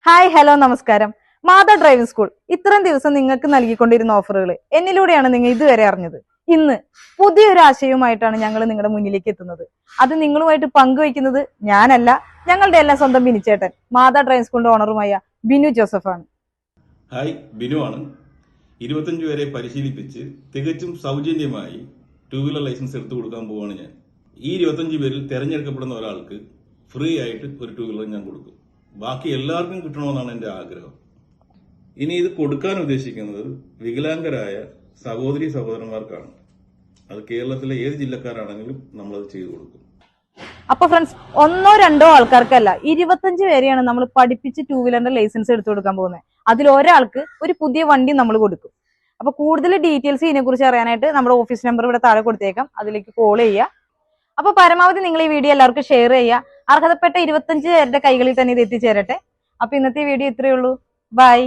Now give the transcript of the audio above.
Hi hello നമസ്കാരം. മാതാ driving school ഇത്രയും ദിവസം നിങ്ങൾക്ക് നൽകിക്കൊണ്ടിരുന്ന ഓഫറുകൾ എന്നിലൂടെയാണ് നിങ്ങൾ ഇതുവരെ അറിഞ്ഞത്. ഇന്ന് പുതിയൊരു ആശയവുമായിട്ടാണ് ഞങ്ങൾ നിങ്ങളുടെ മുന്നിലേക്ക് എത്തുന്നത്. അത് നിങ്ങളുമായിട്ട് പങ്കുവയ്ക്കുന്നത് ഞാനല്ല, ഞങ്ങളുടെ എല്ലാം സ്വന്തം ബിനിച്ചേട്ടൻ, മാതാ ഡ്രൈവിംഗ് സ്കൂളിന്റെ ഓണറുമായ ബിനു ജോസഫാണ്. ഹായ്, ബിനു ആണ്. 25 പേരെ പരിശീലിപ്പിച്ച് തികച്ചും സൗജന്യമായി 2 വീലർ ലൈസൻസ് എടുത്തു കൊടുക്കാൻ പോവാണ് ഞാൻ. ഈ 25 പേരിൽ തെരഞ്ഞെടുക്കപ്പെടുന്ന ഒരാൾക്ക് ഫ്രീ ആയിട്ട് ഒരു 2 വീലർ ഞാൻ കൊടുക്കും. ബാക്കി എല്ലാവർക്കും കിട്ടണമെന്നാണ് എൻ്റെ ആഗ്രഹം. ഇനി ഇത് കൊടുക്കാൻ ഉദ്ദേശിക്കുന്നത് വികലാംഗരായ സഹോദരി സഹോദരന്മാർക്കാണ്. അത് കേരളത്തിലെ ഏത് ജില്ലക്കാരാണെങ്കിലും നമ്മളത് ചെയ്തു കൊടുക്കും. അപ്പൊ ഫ്രണ്ട്സ്, ഒന്നോ രണ്ടോ ആൾക്കാർക്കല്ല, 25 പേരെയാണ് നമ്മൾ പഠിപ്പിച്ച് 2 വീലറിന്റെ ലൈസൻസ് എടുത്തു കൊടുക്കാൻ പോകുന്നത്. അതിൽ ഒരാൾക്ക് ഒരു പുതിയ വണ്ടി നമ്മൾ കൊടുക്കും. അപ്പൊ കൂടുതൽ ഡീറ്റെയിൽസ് ഇതിനെക്കുറിച്ച് അറിയാനായിട്ട് നമ്മുടെ ഓഫീസ് നമ്പർ ഇവിടെ താഴെ കൊടുത്തേക്കാം, അതിലേക്ക് കോൾ ചെയ്യുക. അപ്പൊ പരമാവധി നിങ്ങൾ ഈ വീഡിയോ എല്ലാവർക്കും ഷെയർ ചെയ്യുക. അർഹതപ്പെട്ട 25 പേരുടെ കൈകളിൽ തന്നെ ഇത് എത്തിച്ചേരട്ടെ. അപ്പൊ ഇന്നത്തെ വീഡിയോ ഇത്രയേ ഉള്ളൂ. ബൈ.